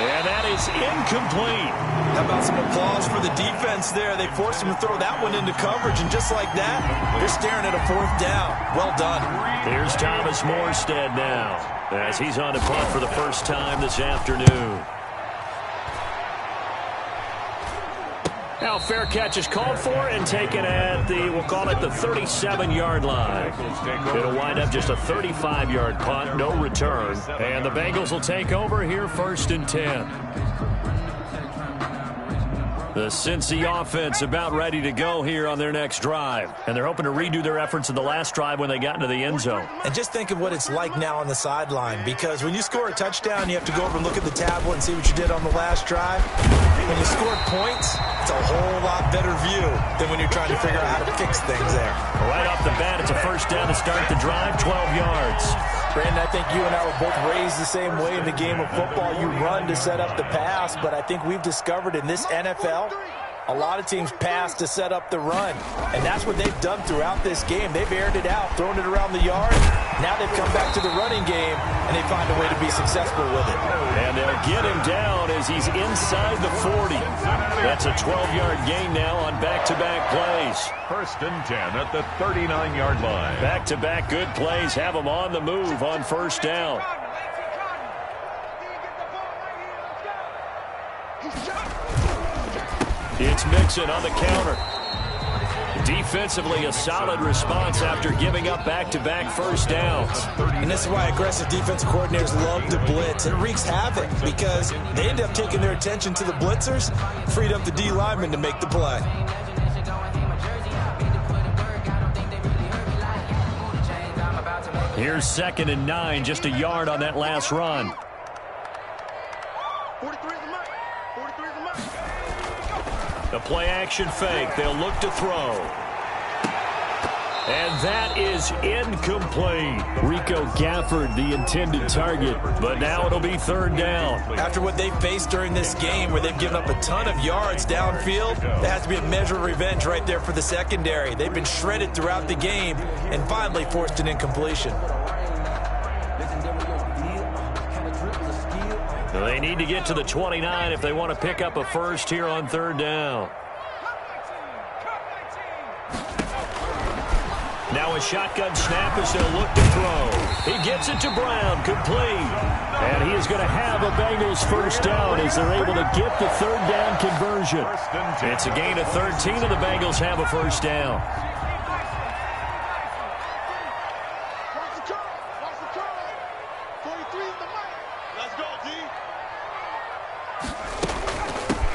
And that is incomplete. How about some applause for the defense there? They forced him to throw that one into coverage, and just like that, they're staring at a fourth down. Well done. Here's Thomas Morstead now as he's on to punt for the first time this afternoon. Now fair catch is called for and taken at the, we'll call it the 37-yard line. It'll wind up just a 35-yard punt, no return. And the Bengals will take over here first and 10. The Cincy offense about ready to go here on their next drive. And they're hoping to redo their efforts in the last drive when they got into the end zone. And just think of what it's like now on the sideline, because when you score a touchdown, you have to go over and look at the tablet and see what you did on the last drive. When you scored points, it's a whole lot better view than when you're trying to figure out how to fix things there. Right off the bat, it's a first down to start the drive, 12 yards. Brandon, I think you and I were both raised the same way in the game of football. You run to set up the pass, but I think we've discovered in this NFL, a lot of teams pass to set up the run, and that's what they've done throughout this game. They've aired it out, thrown it around the yard. Now they've come back to the running game, and they find a way to be successful with it. And they'll get him down as he's inside the 40. That's a 12-yard gain now on back-to-back plays. First and 10 at the 39-yard line. Back-to-back good plays have them on the move on first down. It's Mixon on the counter. Defensively, a solid response after giving up back-to-back first downs. And this is why aggressive defensive coordinators love to blitz. It wreaks havoc because they end up taking their attention to the blitzers, freed up the D lineman to make the play. Here's 2nd and 9, just a yard on that last run. 43 is the mark. 43 is the mark. The play action fake. They'll look to throw. And that is incomplete. Rico Gafford, the intended target. But now it'll be third down. After what they faced during this game where they've given up a ton of yards downfield, there has to be a measure of revenge right there for the secondary. They've been shredded throughout the game and finally forced an incompletion. They need to get to the 29 if they want to pick up a first here on third down. Now a shotgun snap as they'll look to throw. He gets it to Brown, complete. And he is going to have a Bengals first down as they're able to get the third down conversion. It's a gain of 13 and the Bengals have a first down.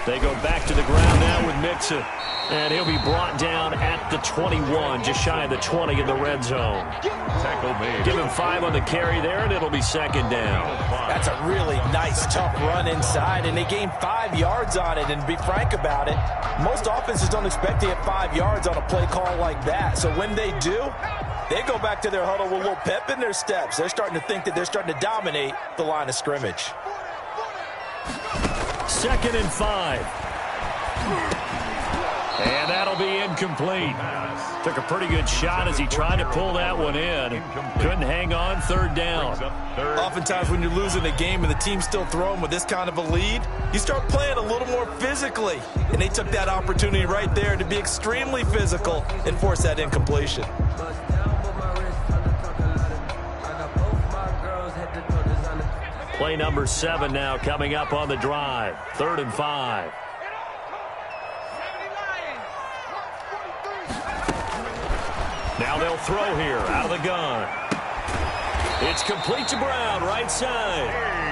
They go back to the ground now with Mixon. And he'll be brought down at the 21, just shy of the 20 in the red zone. Tackle made. Give him 5 on the carry there, and it'll be second down. That's a really nice, tough run inside, and they gained 5 yards on it. And to be frank about it, most offenses don't expect to get 5 yards on a play call like that. So when they do, they go back to their huddle with a little pep in their steps. They're starting to think that they're starting to dominate the line of scrimmage. 2nd and 5. And that'll be incomplete. Took a pretty good shot as he tried to pull that one in. Couldn't hang on, third down. Oftentimes when you're losing a game and the team's still throwing with this kind of a lead, you start playing a little more physically. And they took that opportunity right there to be extremely physical and force that incompletion. Play number 7 now coming up on the drive. 3rd and 5. Now they'll throw here out of the gun. It's complete to Brown, right side.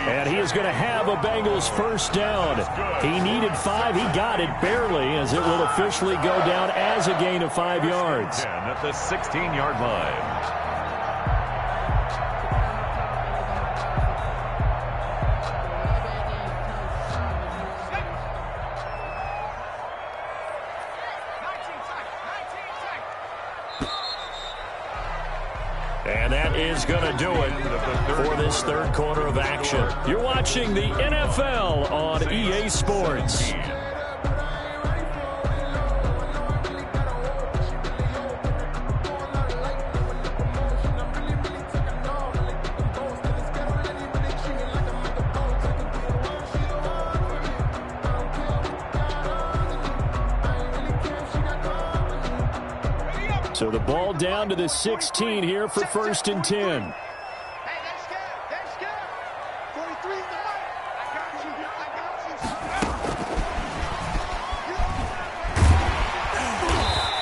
And he is going to have a Bengals first down. He needed 5. He got it barely, as it will officially go down as a gain of 5 yards. At the 16-yard line. And that is going to do it for this third quarter of action. You're watching the NFL on EA Sports. So the ball down to the 16 here for 1st and 10. Hey, that's good. That's good. 43 is the mic. I got you.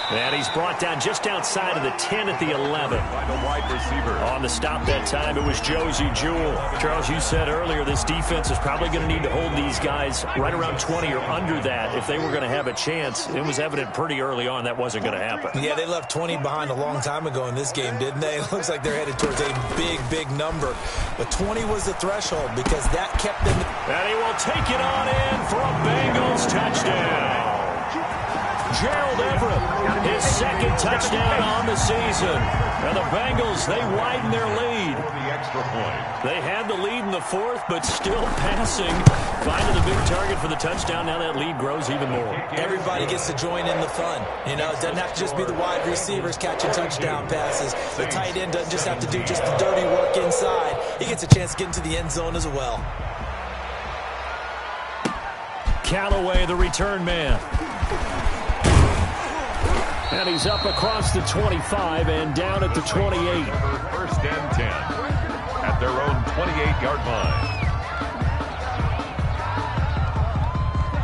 And he's brought down just outside of the 10 at the 11. By the wide receiver. On the stop that time, it was Josie Jewell. Charles, you said earlier this defense is probably going to need to hold these guys right around 20 or under that if they were going to have a chance. It was evident pretty early on that wasn't going to happen. Yeah, they left 20 behind a long time ago in this game, didn't they? It looks like they're headed towards a big, big number. But 20 was the threshold because that kept them. And he will take it on in for a Bengals touchdown. Gerald Everett, his second touchdown on the season. And the Bengals, they widen their lead. The extra point. They had the lead in the 4th, but still passing. Finding the big target for the touchdown. Now that lead grows even more. Everybody gets to join in the fun. You know, it doesn't have to just be the wide receivers catching touchdown passes. The tight end doesn't just have to do just the dirty work inside. He gets a chance to get into the end zone as well. Callaway, the return man. And he's up across the 25 and down at the 28. 1st and 10 at their own 28-yard line.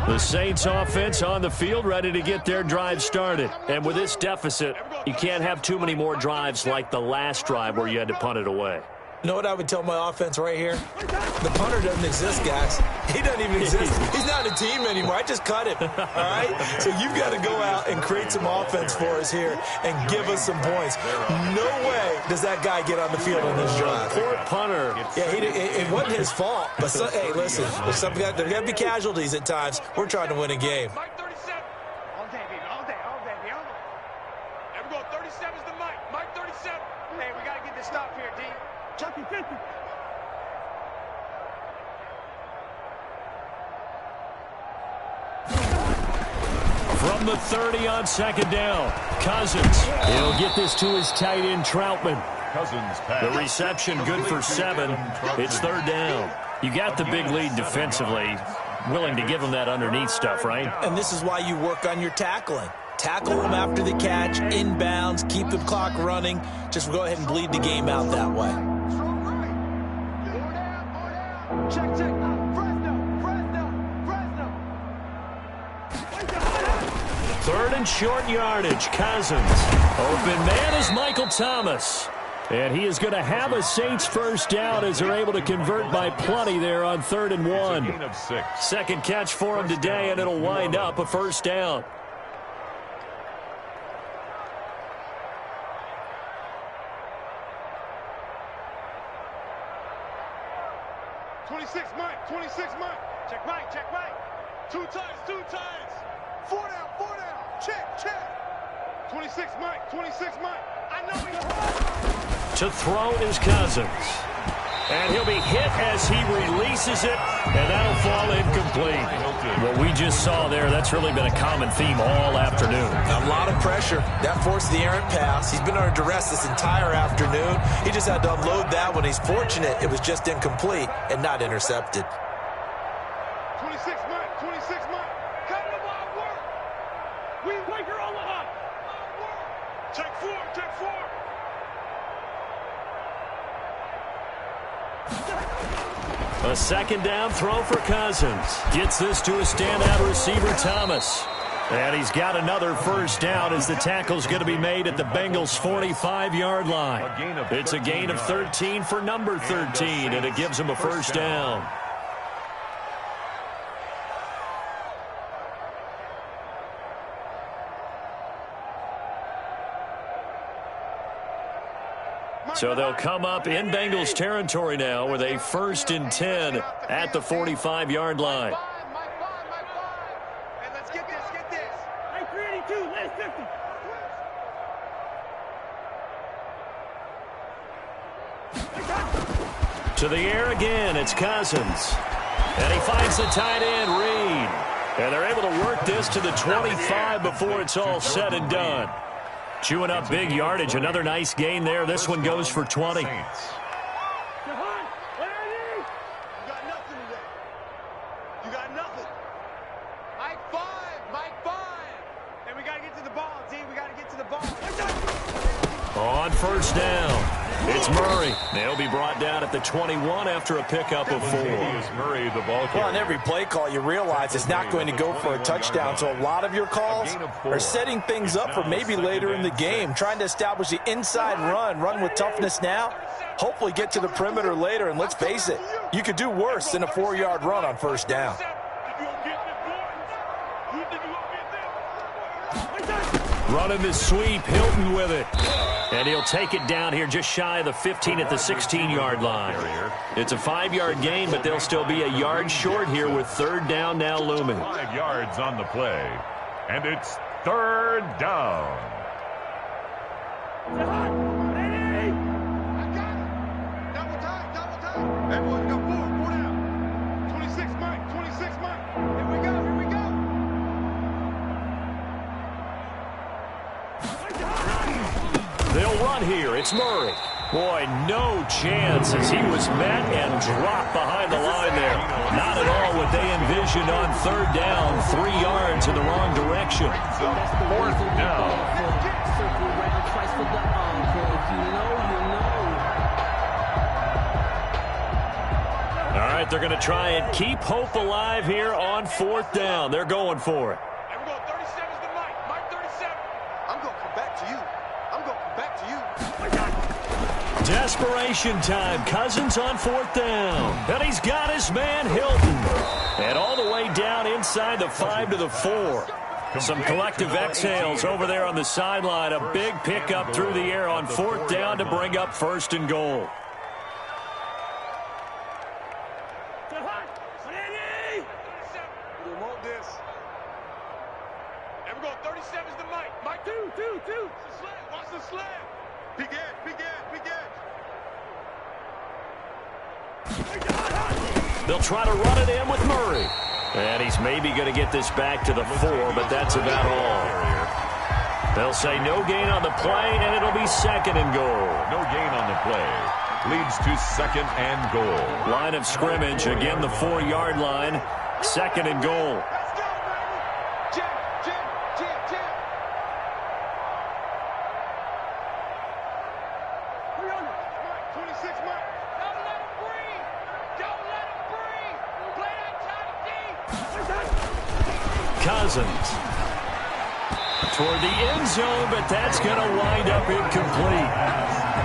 The Saints offense on the field ready to get their drive started. And with this deficit, you can't have too many more drives like the last drive where you had to punt it away. You know what I would tell my offense right here? The punter doesn't exist, guys. He doesn't even exist. He's not a team anymore. I just cut him, all right? So you've got to go out and create some offense for us here and give us some points. No way does that guy get on the field on this drive. Poor punter. Yeah, it wasn't his fault. But, hey, listen, there's there got to be casualties at times. We're trying to win a game. Mike 37. All day, baby. All day. All day, baby. All day. There we go. 37 is the mic. Mike 37. Hey, we got to get this stop here, D. Chucky 50. From the 30 on 2nd down, Cousins. He'll get this to his tight end, Troutman. Cousins pass. The reception good for 7. It's 3rd down. You got the big lead defensively. Willing to give him that underneath stuff, right? And this is why you work on your tackling. Tackle them after the catch, inbounds, keep the clock running. Just go ahead and bleed the game out that way. Check. Fresno. 3rd and short yardage. Cousins. Open man is Michael Thomas. And he is going to have a Saints first down as they're able to convert by plenty there on 3rd and 1. Gain of 6. Second catch for him today, and it'll wind up a first down. Mike. 26 Mike. Check Mike. 2 times. 4 down. Check. 26 Mike. I know he's To throw is Cousins. And he'll be hit as he releases it, and that'll fall incomplete. What we just saw there, that's really been a common theme all afternoon. A lot of pressure. That forced the errant pass. He's been under duress this entire afternoon. He just had to unload that one. He's fortunate it was just incomplete and not intercepted. 26 Mike. Cut the ball, work. We wake her all up. Take 4. A second down throw for Cousins. Gets this to a standout receiver, Thomas. And he's got another first down as the tackle's going to be made at the Bengals' 45-yard line. It's a gain of 13 for number 13, and it gives him a first down. So they'll come up in Bengals territory now with a 1st and 10 at the 45-yard line. Let's get this. Hey, 382, let's 50. To the air again, it's Cousins. And he finds the tight end, Reed. And they're able to work this to the 25 before it's all said and done. Chewing up big yardage. Another nice gain there. This one goes for 20. You got nothing today. You got nothing. Mike 5. And we got to get to the ball, team. We got to get to the ball. On first down, it's Murray. They'll be brought down at the 21 after a pickup of 4. Murray, the ball carrier. Well, on every play call, you realize it's not going to go for a touchdown. So a lot of your calls are setting things up for maybe later in the game, trying to establish the inside run with toughness now, hopefully get to the perimeter later. And let's face it, you could do worse than a 4-yard run on first down. Running the sweep, Hilton with it. And he'll take it down here just shy of the 15 at the 16-yard line. It's a 5-yard gain, but they'll still be a yard short here with 3rd down now looming. 5 yards on the play. And it's 3rd down. I got it. Double time. Everyone go 4 down. 26 Mike. Here we go. They'll run here. It's Murray. Boy, no chance as he was met and dropped behind the line there. Not at all what they envisioned on 3rd down. 3 yards in the wrong direction. 4th down. All right, they're going to try and keep hope alive here on 4th down. They're going for it. And we're going 37's the Mike. Mike 37. I'm going to come back to you. Desperation time. Cousins on 4th down. And he's got his man, Hilton. And all the way down inside the 5 to the 4. Some collective exhales over there on the sideline. A big pickup through the air on 4th down to bring up 1st and goal. We want this. And we're going 37's the Mike. Mike 2. Watch the sled. Big edge. They'll try to run it in with Murray. And he's maybe going to get this back to the 4, but that's about all. They'll say no gain on the play, and it'll be 2nd and goal. No gain on the play. Leads to 2nd and goal. Line of scrimmage, again the 4-yard line. 2nd and goal. Let's go, baby. Jam. 26 Mike. Don't let him breathe. Play that tight D. Cousins. Toward the end zone, but that's going to wind up incomplete.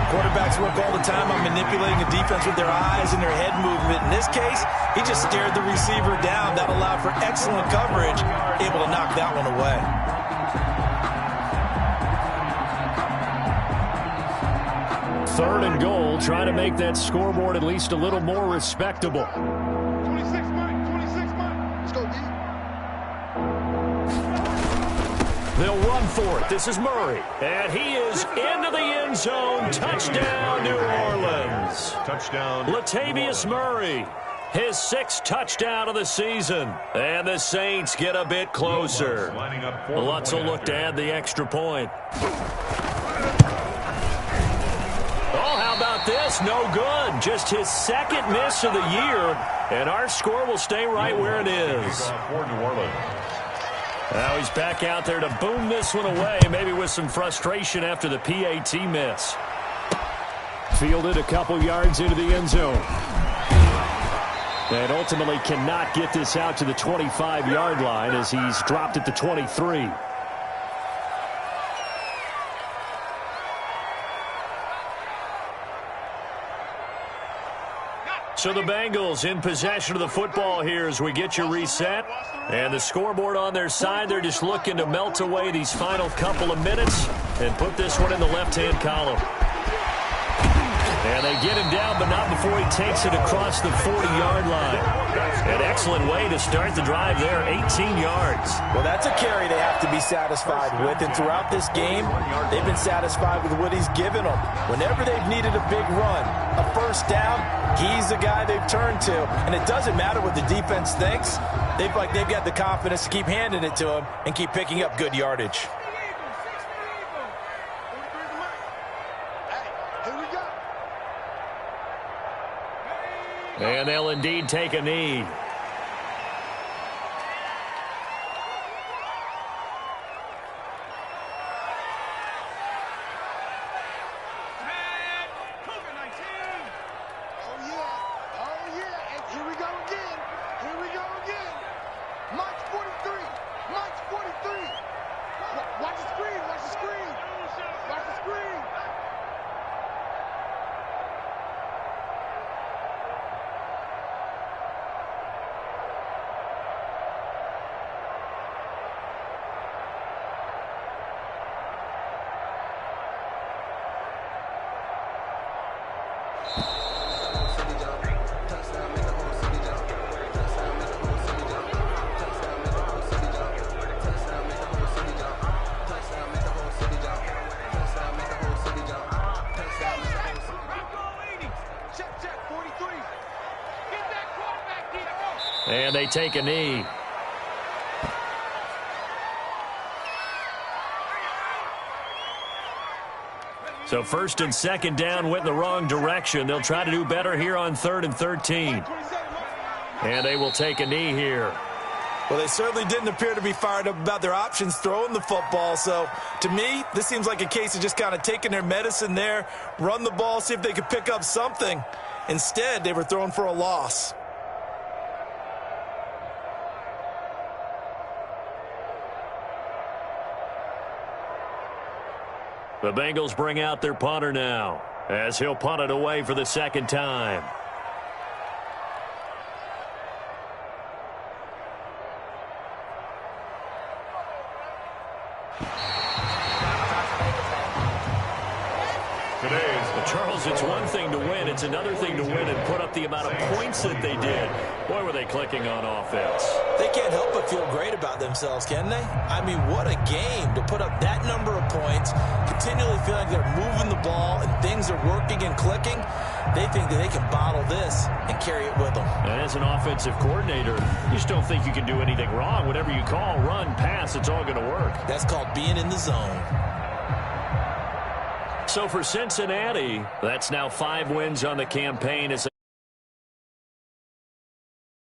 Quarterbacks work all the time on manipulating the defense with their eyes and their head movement. In this case, he just stared the receiver down. That allowed for excellent coverage, able to knock that one away. Third and goal, trying to make that scoreboard at least a little more respectable. 26 Mike. Let's go, D. They'll run for it. This is Murray. And he is into the end zone. Touchdown, New Orleans. Touchdown. Latavius Murray. His 6th touchdown of the season. And the Saints get a bit closer. Lutz will look to add the extra point. Oh, how about this? No good. Just his 2nd miss of the year. And our score will stay right where it is. For New Orleans. Now he's back out there to boom this one away, maybe with some frustration after the PAT miss. Fielded a couple yards into the end zone. And ultimately cannot get this out to the 25-yard line as he's dropped at the 23. So the Bengals in possession of the football here as we get your reset. And the scoreboard on their side, they're just looking to melt away these final couple of minutes and put this one in the left-hand column. And they get him down, but not before he takes it across the 40-yard line. An excellent way to start the drive there, 18 yards. Well, that's a carry they have to be satisfied with, and throughout this game, they've been satisfied with what he's given them. Whenever they've needed a big run, a first down, he's the guy they've turned to. And it doesn't matter what the defense thinks. They've got the confidence to keep handing it to him and keep picking up good yardage. And they'll indeed take a knee. And they take a knee. So first and second down went in the wrong direction. They'll try to do better here on 3rd and 13. And they will take a knee here. Well, they certainly didn't appear to be fired up about their options throwing the football. So, to me, this seems like a case of just kind of taking their medicine there, run the ball, see if they could pick up something. Instead, they were throwing for a loss. The Bengals bring out their punter now as he'll punt it away for the second time. Charles, it's one thing to win. It's another thing to win and put up the amount of points that they did. Boy, were they clicking on offense. They can't help but feel great about themselves, can they? I mean, what a game to put up that number of points, continually feel like they're moving the ball and things are working and clicking. They think that they can bottle this and carry it with them. And as an offensive coordinator, you just don't think you can do anything wrong. Whatever you call, run, pass, it's all going to work. That's called being in the zone. So for Cincinnati, that's now 5 wins on the campaign as